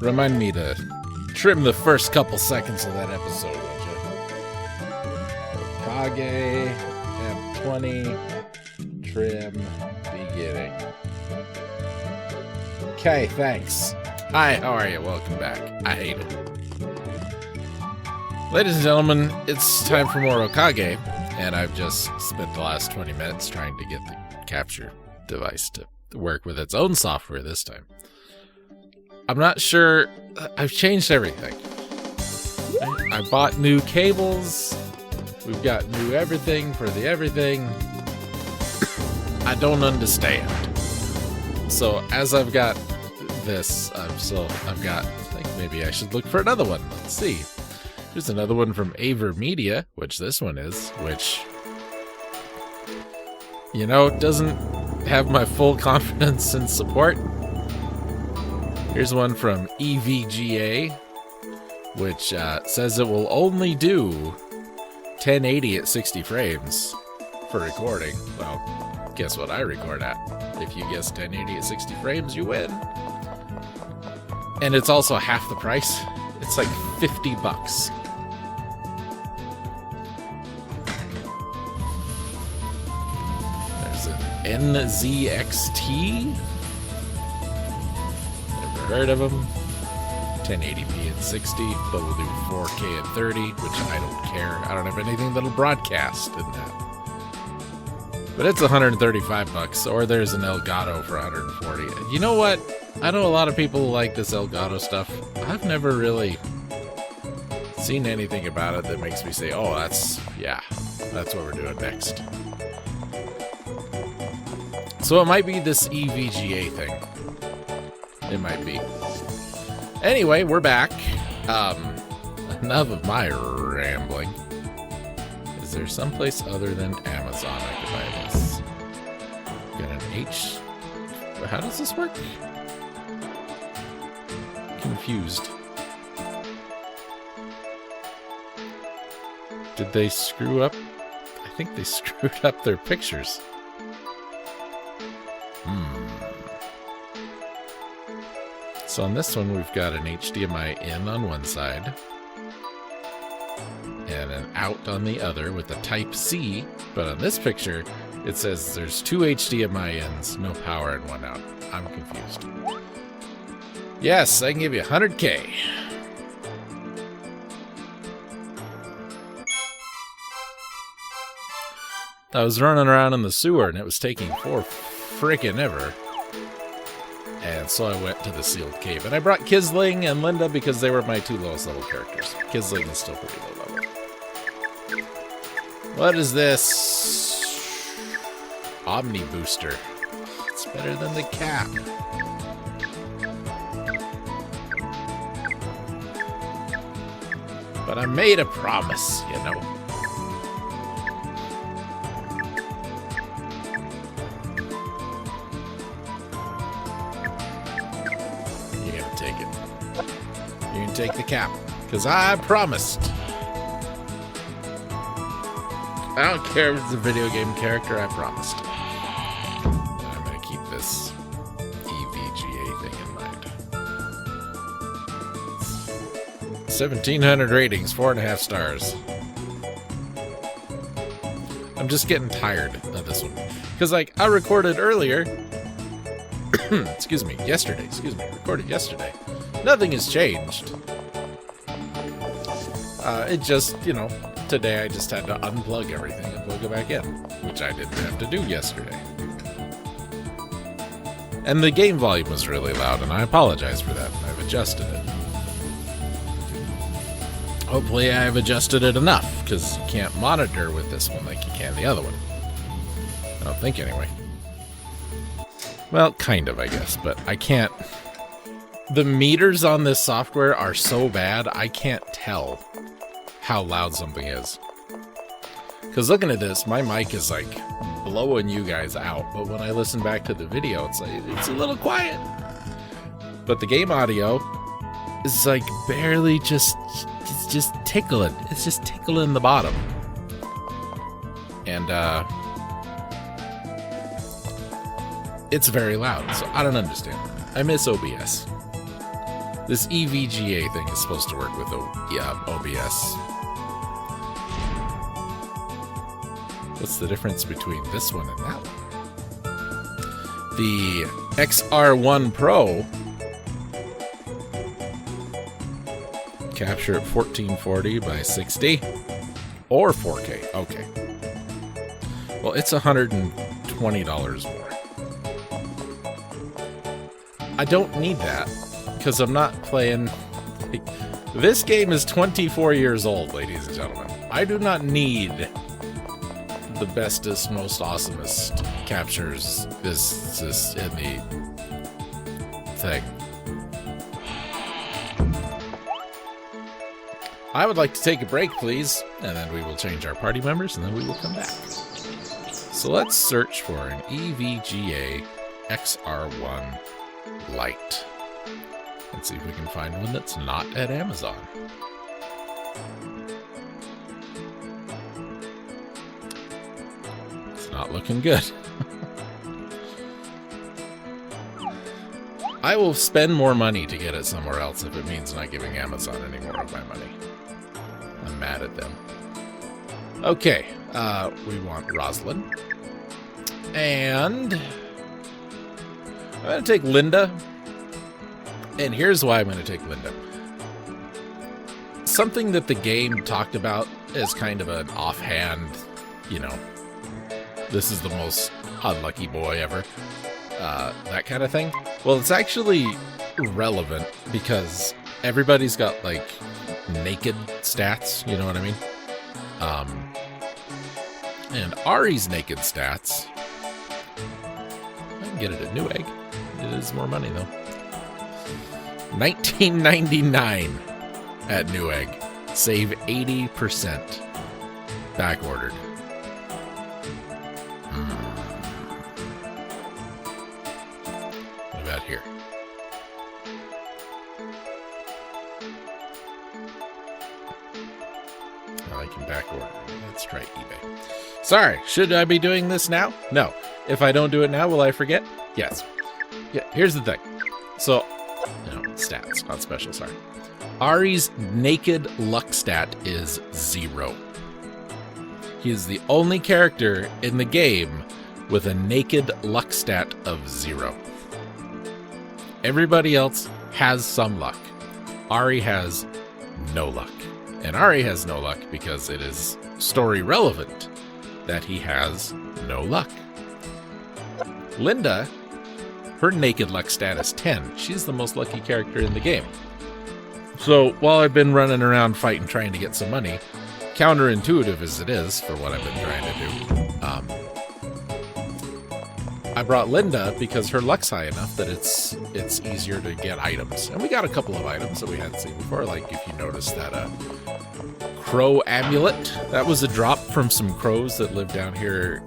Remind me to trim the first couple seconds of that episode, would you? Okage, M20, trim, beginning. Okay, thanks. Hi, how are you? Welcome back. I hate it. Ladies and gentlemen, it's time for more Okage, and I've just spent the last 20 minutes trying to get the capture device to work with its own software this time. I'm not sure. I've changed everything. I bought new cables. We've got new everything for the everything. I don't understand. So as I've got this, I've got, like, maybe I should look for another one. Let's see. There's another one from Aver Media, which this one is, which, you know, doesn't have my full confidence and support. Here's one from EVGA, which says it will only do 1080 at 60 frames for recording. Well, guess what I record at? If you guess 1080 at 60 frames, you win. And it's also half the price. It's like $50. There's an NZXT. Heard of them. 1080p and 60, but we'll do 4K and 30, which I don't care. I don't have anything that'll broadcast in that. But it's $135, or there's an Elgato for $140. You know what? I know a lot of people like this Elgato stuff. I've never really seen anything about it that makes me say, oh, that's what we're doing next. So it might be this EVGA thing. It might be. Anyway, we're back. Enough of my rambling. Is there someplace other than Amazon I can buy this? Got an H. How does this work? Confused. Did they screw up? I think they screwed up their pictures. So on this one, we've got an HDMI in on one side and an out on the other with a Type-C. But on this picture, it says there's two HDMI ins, no power, and one out. I'm confused. Yes, I can give you 100K. I was running around in the sewer and it was taking forever. And so I went to the sealed cave. And I brought Kisling and Linda because they were my two lowest level characters. Kisling is still pretty low level. What is this? Omni Booster. It's better than the cap. But I made a promise, you know. Take the cap, because I promised. I don't care if it's a video game character, I promised. And I'm going to keep this EVGA thing in mind. 1,700 ratings, 4.5 stars. I'm just getting tired of this one. Because, like, I recorded earlier. Recorded yesterday. Nothing has changed. It just, you know, today I just had to unplug everything and plug it back in, which I didn't have to do yesterday. And the game volume was really loud, and I apologize for that. I've adjusted it. Hopefully I've adjusted it enough, because you can't monitor with this one like you can the other one. I don't think, anyway. Well, kind of, I guess, but I can't... The meters on this software are so bad, I can't tell how loud something is. Because looking at this, my mic is like blowing you guys out, but when I listen back to the video, it's like, it's a little quiet. But the game audio is like barely it's just tickling. It's just tickling the bottom. And it's very loud, so I don't understand. I miss OBS. This EVGA thing is supposed to work with OBS. What's the difference between this one and that one? The XR1 Pro capture at 1440 by 60 or 4K. Okay. Well, it's $120 more. I don't need that because I'm not playing. This game is 24 years old, ladies and gentlemen. I do not need the bestest, most awesomest captures this in the thing. I would like to take a break, please, and then we will change our party members, and then we will come back. So let's search for an EVGA XR1 Lite. Let's see if we can find one that's not at Amazon. It's not looking good. I will spend more money to get it somewhere else if it means not giving Amazon any more of my money. I'm mad at them. Okay, we want Rosalind. And I'm going to take Linda. And here's why I'm going to take Linda. Something that the game talked about as kind of an offhand, you know, this is the most unlucky boy ever. That kind of thing. Well, it's actually relevant because everybody's got, like, naked stats, you know what I mean? And Ari's naked stats, I can get it at Newegg. It is more money, though. $19.99 at Newegg. Save 80%. Back ordered. What about here? I can back order. Let's try eBay. Sorry, should I be doing this now? No. If I don't do it now, will I forget? Yes. Yeah, here's the thing. So, no, stats, not special, sorry. Ari's naked luck stat is 0. He is the only character in the game with a naked luck stat of 0. Everybody else has some luck. Ari has no luck. And Ari has no luck because it is story relevant that he has no luck. Linda, her naked luck stat is 10. She's the most lucky character in the game. So while I've been running around fighting, trying to get some money, counterintuitive as it is for what I've been trying to do, I brought Linda because her luck's high enough that it's easier to get items. And we got a couple of items that we hadn't seen before, like if you notice that crow amulet. That was a drop from some crows that live down here.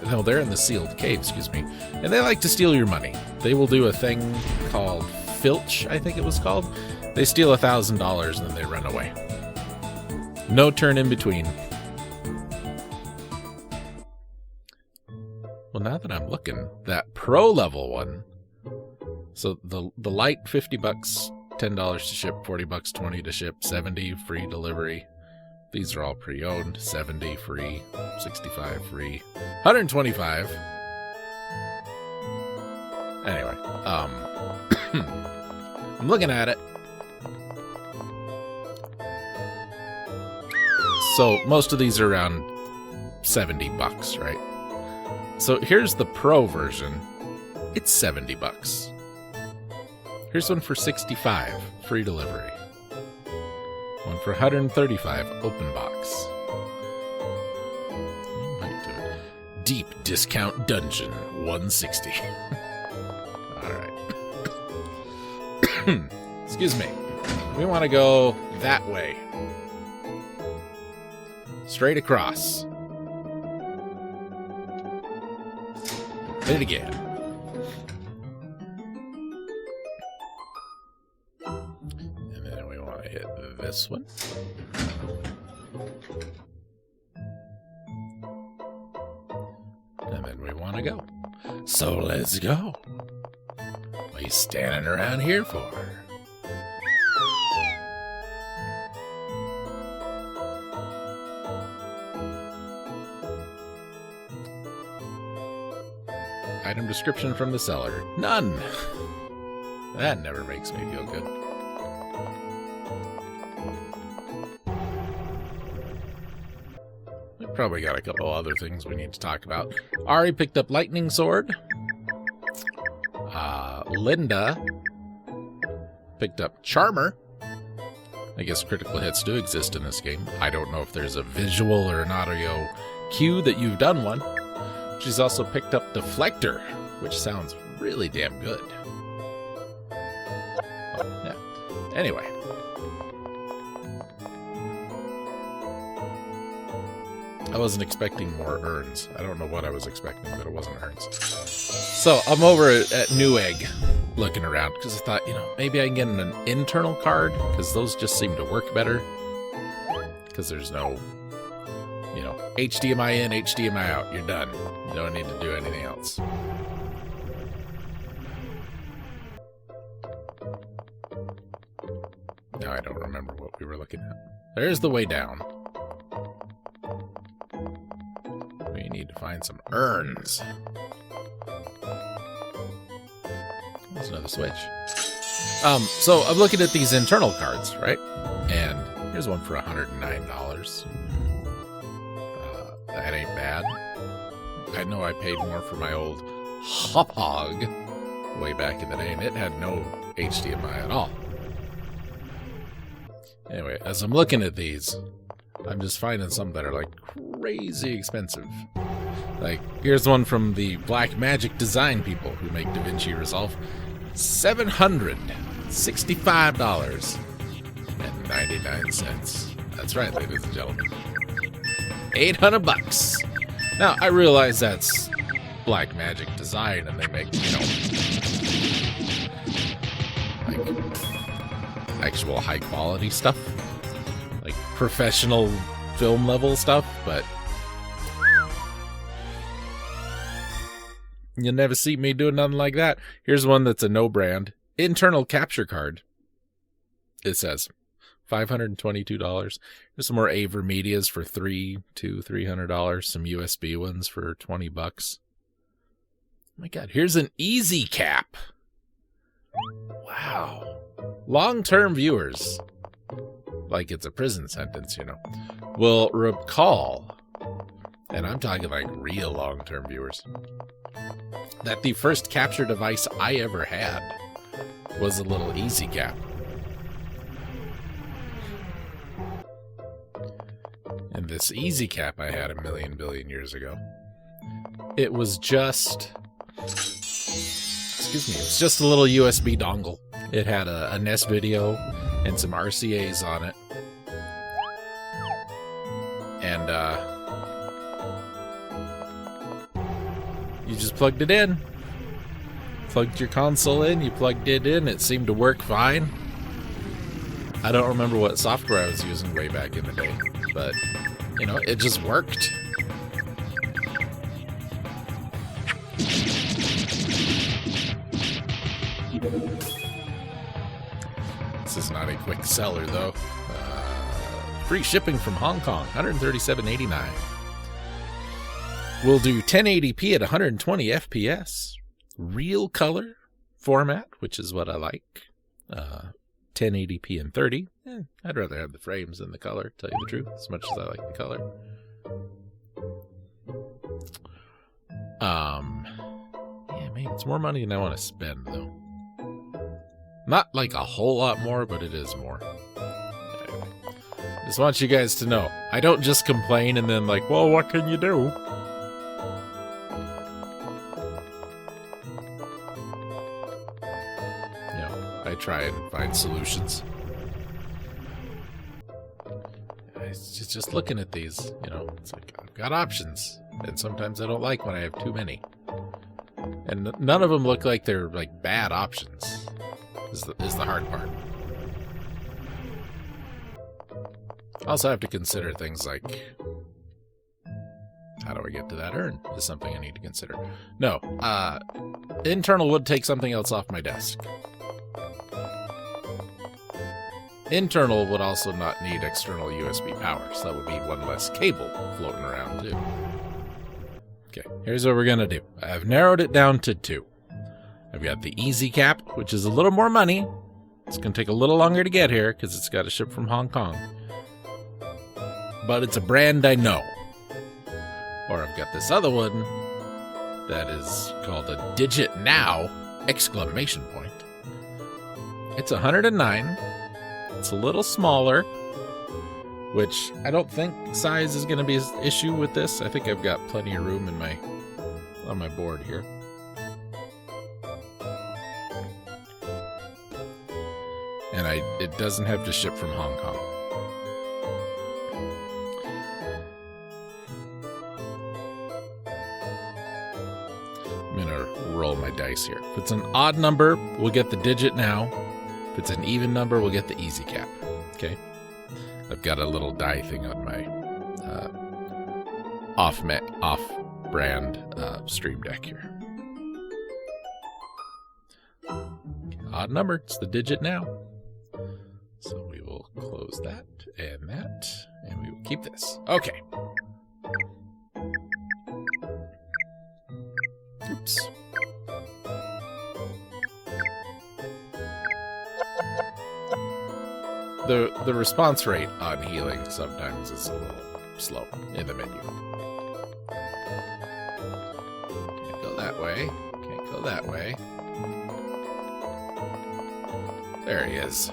No, they're in the sealed cave, excuse me. And they like to steal your money. They will do a thing called filch, I think it was called. They steal $1,000 and then they run away. No turn in between. Well, now that I'm looking, that pro level one. So the light, $50, $10 to ship, $40, 20 to ship, 70 free delivery. These are all pre-owned. 70 free, 65 free, 125. Anyway, I'm looking at it. So most of these are around $70, right? So here's the pro version. It's $70. Here's one for 65, free delivery. One for 135, open box. You might do it. Deep discount dungeon, 160. All right. Excuse me. We want to go that way. Straight across. Hit it again. And then we want to hit this one. And then we want to go. So let's go. What are you standing around here for? Item description from the seller. None! That never makes me feel good. We probably got a couple other things we need to talk about. Ari picked up Lightning Sword. Linda picked up Charmer. I guess critical hits do exist in this game. I don't know if there's a visual or an audio cue that you've done one. She's also picked up Deflector, which sounds really damn good. Well, yeah. Anyway. I wasn't expecting more urns. I don't know what I was expecting, but it wasn't urns. So I'm over at Newegg looking around because I thought, maybe I can get an internal card because those just seem to work better. Because there's no, HDMI in, HDMI out. You're done. You don't need to do anything else. Now I don't remember what we were looking at. There's the way down. We need to find some urns. There's another switch. So I'm looking at these internal cards, right? And here's one for $109. That ain't bad. I know I paid more for my old Okage way back in the day, and it had no HDMI at all. Anyway, as I'm looking at these, I'm just finding some that are like crazy expensive. Like, here's one from the Black Magic Design people who make DaVinci Resolve. $765.99. That's right, ladies and gentlemen. $800. Now, I realize that's Black Magic Design, and they make, like actual high quality stuff, like professional film level stuff, but you'll never see me doing nothing like that. Here's one that's a no brand internal capture card. It says $522. There's some more Avermedias for $300. Some USB ones for $20. Oh my God, here's an Easy Cap. Wow. Long-term viewers, like it's a prison sentence, will recall, and I'm talking like real long-term viewers, that the first capture device I ever had was a little Easy Cap. And this Easy Cap I had a million billion years ago, it was just, it's just a little USB dongle. It had a NES video and some RCAs on it. And, you just plugged it in. Plugged your console in, you plugged it in, it seemed to work fine. I don't remember what software I was using way back in the day, but, it just worked. This is not a quick seller, though. Free shipping from Hong Kong, $137.89. We'll do 1080p at 120 FPS. Real color format, which is what I like. 1080p and 30. I'd rather have the frames than the color, tell you the truth, as much as I like the color. Yeah, maybe it's more money than I want to spend, though. Not like a whole lot more, but it is more. Anyway, just want you guys to know, I don't just complain and then like, well, what can you do? I try and find solutions. It's just looking at these, it's like I've got options, and sometimes I don't like when I have too many. And none of them look like they're like bad options. Is the hard part. I also have to consider things like, how do I get to that urn? Is something I need to consider. No, internal would take something else off my desk. Internal would also not need external USB power, so that would be one less cable floating around, too. Okay. here's what we're going to do. I've narrowed it down to 2. I've got the easy cap, which is a little more money. It's going to take a little longer to get here because it's got to ship from Hong Kong. But it's a brand I know. Or I've got this other one that is called a Digit Now! Exclamation point. It's 109. It's a little smaller, which I don't think size is going to be an issue with this. I think I've got plenty of room in on my board here. And it doesn't have to ship from Hong Kong. I'm gonna roll my dice here. If it's an odd number, we'll get the Digit Now. If it's an even number, we'll get the easy cap. Okay? I've got a little die thing on my off-brand Stream Deck here. Odd number, it's the Digit Now. So we will close that, and we will keep this. Okay. Oops. The response rate on healing sometimes is a little slow in the menu. Can't go that way. Can't go that way. There he is.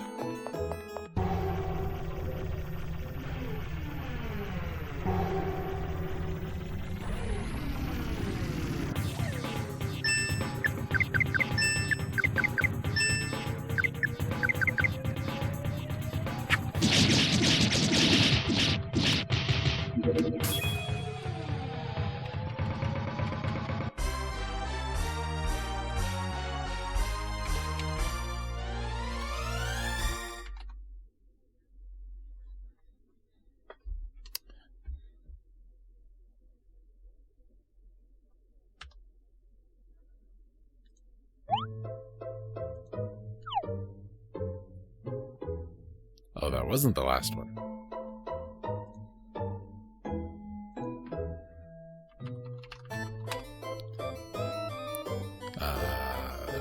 Oh, that wasn't the last one.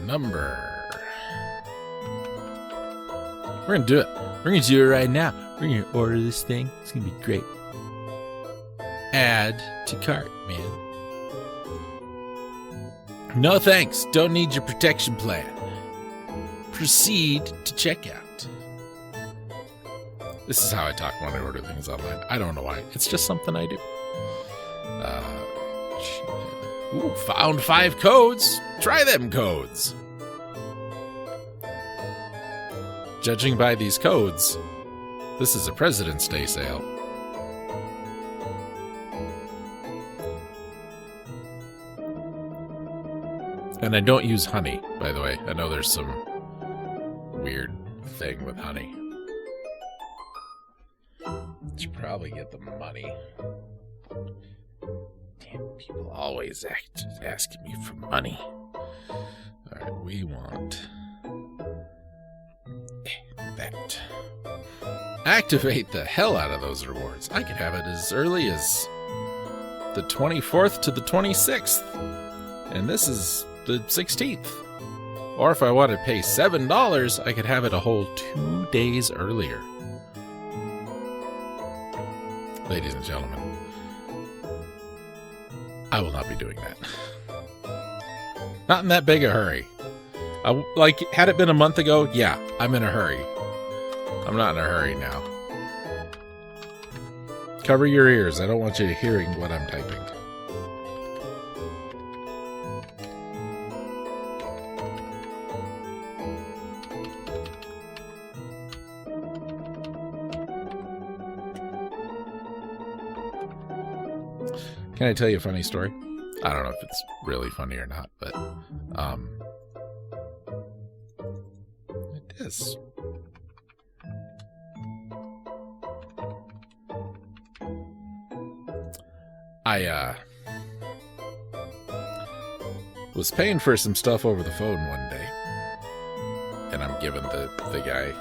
Number. We're gonna do it. We're gonna do it right now. We're gonna order this thing. It's gonna be great. Add to cart, man. No thanks. Don't need your protection plan. Proceed to checkout. This is how I talk when I order things online. I don't know why. It's just something I do. Ooh, found 5 codes. Try them codes. Judging by these codes, this is a President's Day sale. And I don't use honey, by the way. I know there's some weird thing with honey. Should probably get the money. Damn, people always asking me for money. Alright, we want that. Activate the hell out of those rewards. I could have it as early as the 24th to the 26th. And this is the 16th. Or if I want to pay $7, I could have it a whole 2 days earlier. Ladies and gentlemen, I will not be doing that. Not in that big a hurry. Had it been a month ago, yeah, I'm in a hurry. I'm not in a hurry now. Cover your ears. I don't want you hearing what I'm typing. Can I tell you a funny story? I don't know if it's really funny or not, but it is. I was paying for some stuff over the phone one day, and I'm giving the guy,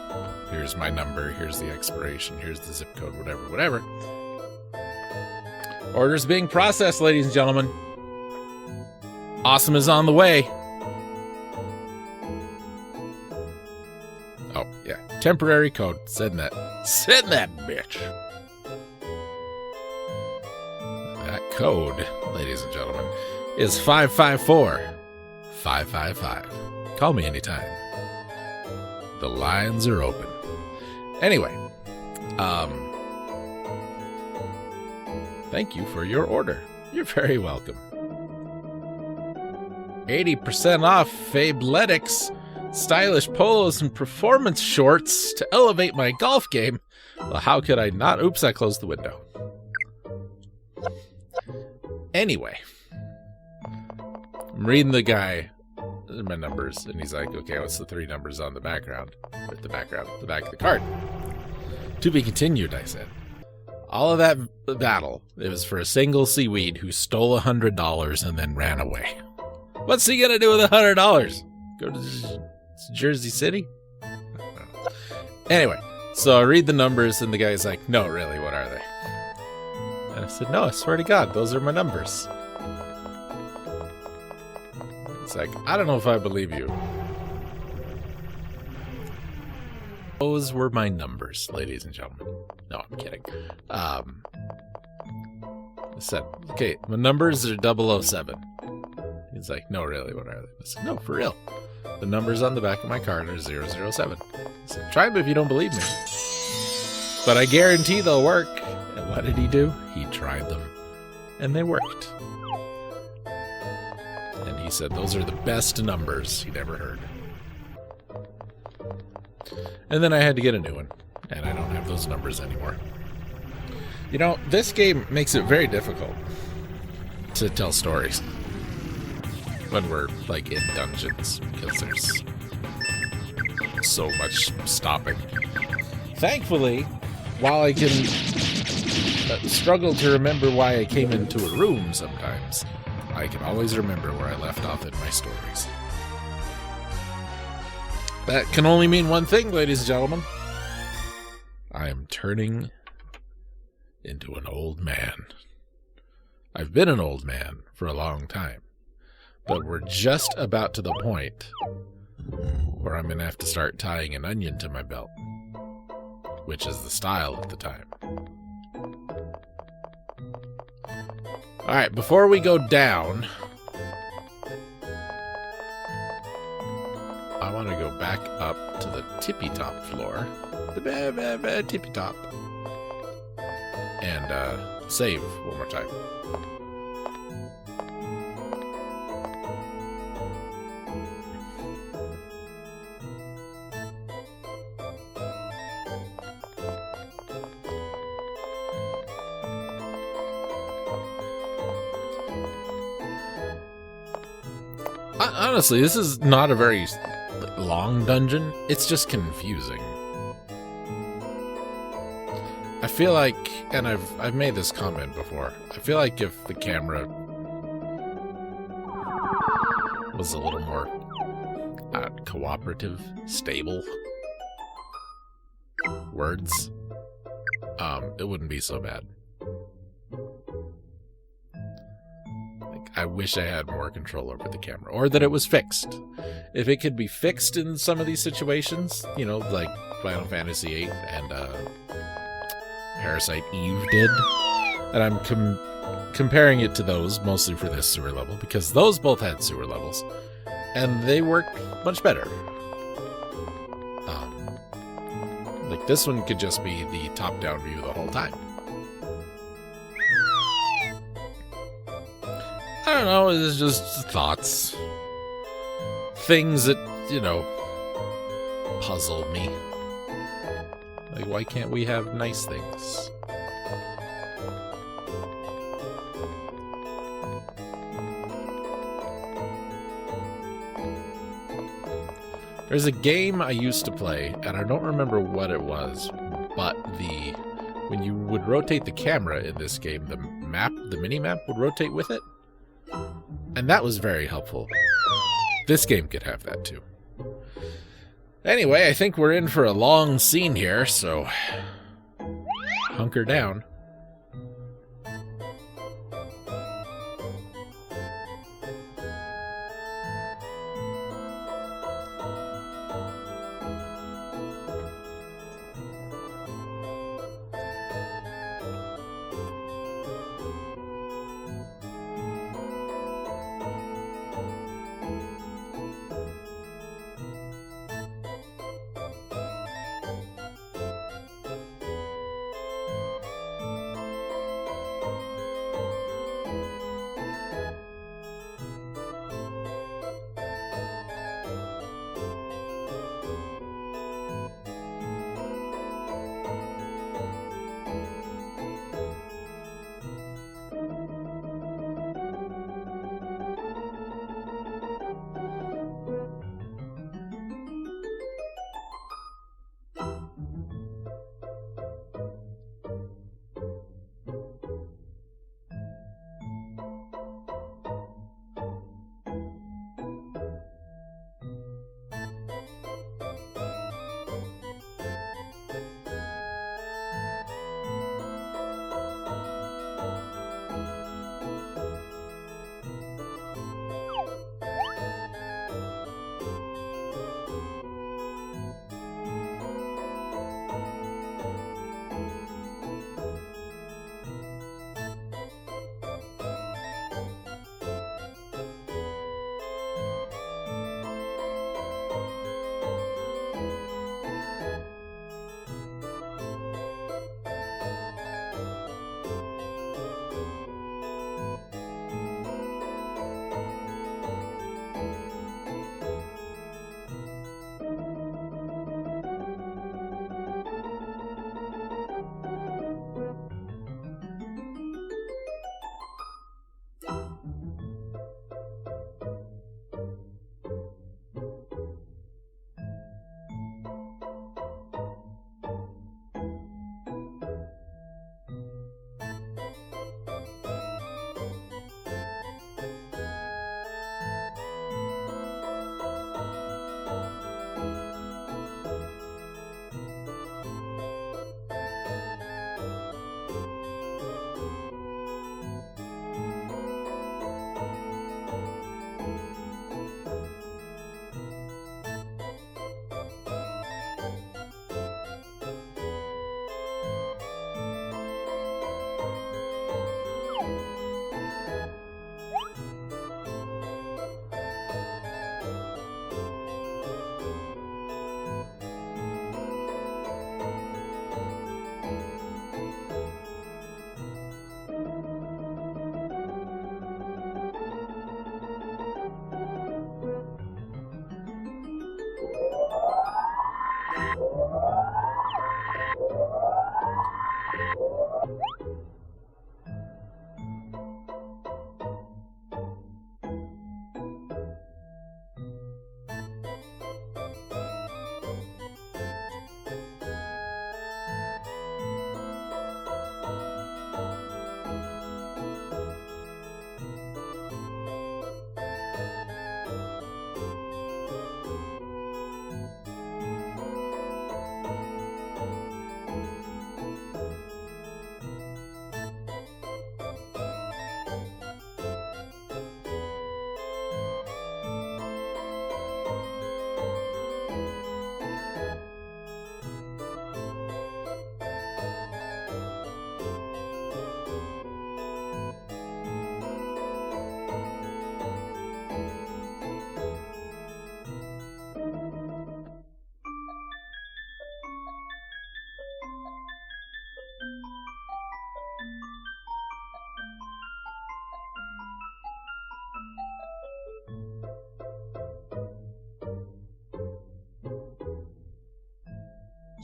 here's my number, here's the expiration, here's the zip code, whatever. Order's being processed, ladies and gentlemen. Awesome is on the way. Oh, yeah. Temporary code. Send that. Send that bitch. That code, ladies and gentlemen, is 554-555. Call me anytime. The lines are open. Anyway, thank you for your order. You're very welcome. 80% off Fabletics, stylish polos and performance shorts to elevate my golf game. Well, how could I not? Oops, I closed the window. Anyway, I'm reading the guy my numbers, and he's like, okay, what's the 3 numbers on the background? Or the back of the card. To be continued, I said. All of that battle, it was for a single seaweed who stole $100 and then ran away. What's he gonna do with $100? Go to Jersey City? Anyway, so I read the numbers, and the guy's like, no, really, what are they? And I said, no, I swear to God, those are my numbers. It's like, I don't know if I believe you. Those were my numbers, ladies and gentlemen. No, I'm kidding. I said, okay, my numbers are 007. He's like, no, really, what are they? I said, no, for real. The numbers on the back of my card are 007. I said, try them if you don't believe me. But I guarantee they'll work. And what did he do? He tried them. And they worked. And he said those are the best numbers he'd ever heard. And then I had to get a new one. And I don't have those numbers anymore. You know, this game makes it very difficult to tell stories when we're, like, in dungeons, because there's so much stopping. Thankfully, while I can struggle to remember why I came into a room sometimes, I can always remember where I left off in my stories. That can only mean one thing, ladies and gentlemen. I am turning into an old man. I've been an old man for a long time, but we're just about to the point where I'm going to have to start tying an onion to my belt, which is the style at the time. Alright, before we go down, I want to go back up to the tippy-top floor, the tippy-top, and save one more time. Honestly, this is not a very long dungeon. It's just confusing. I feel like, and I've made this comment before, I feel like if the camera was a little more cooperative, stable words, it wouldn't be so bad. I wish I had more control over the camera, or that it was fixed. If it could be fixed in some of these situations, you know, like Final Fantasy VIII and Parasite Eve did, and I'm comparing it to those, mostly for this sewer level, because those both had sewer levels, and they worked much better. Like, this one could just be the top-down view the whole time. I don't know, it's just thoughts. Things that, you know, puzzle me. Like, why can't we have nice things? There's a game I used to play, and I don't remember what it was, but when you would rotate the camera in this game, the mini-map would rotate with it. And that was very helpful. This game could have that too. Anyway, I think we're in for a long scene here, so hunker down.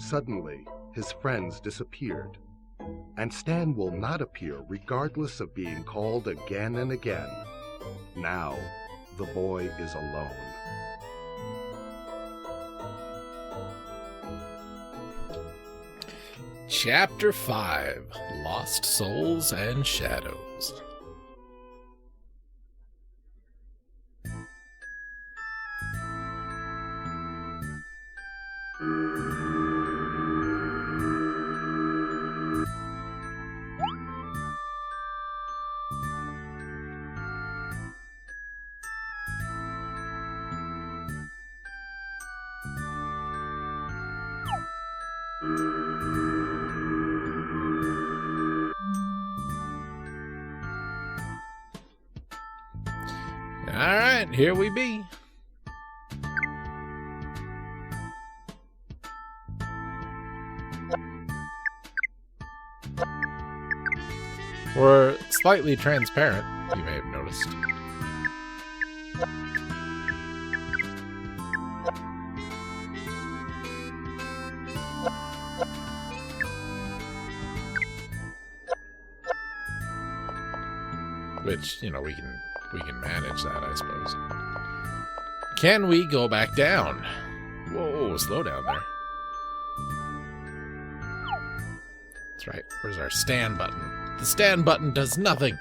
Suddenly, his friends disappeared, and Stan will not appear regardless of being called again and again. Now, the boy is alone. Chapter 5, Lost Souls and Shadows. Alright, here we be. We're slightly transparent, you may have noticed. Which, we can manage that, I suppose. Can we go back down? Whoa, slow down there. That's right. Where's our stand button? The stand button does nothing.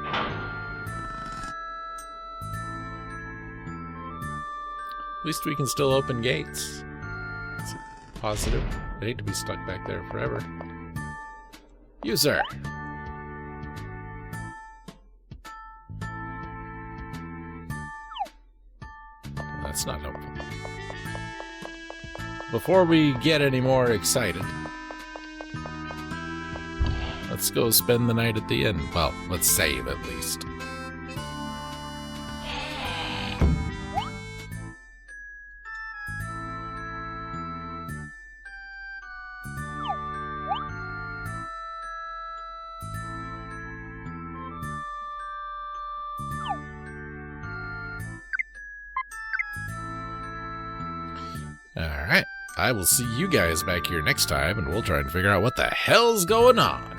At least we can still open gates. It's positive. I hate to be stuck back there forever. You, sir. That's not helpful. Before we get any more excited, let's go spend the night at the inn. Well, let's save at least. Alright, I will see you guys back here next time, and we'll try and figure out what the hell's going on.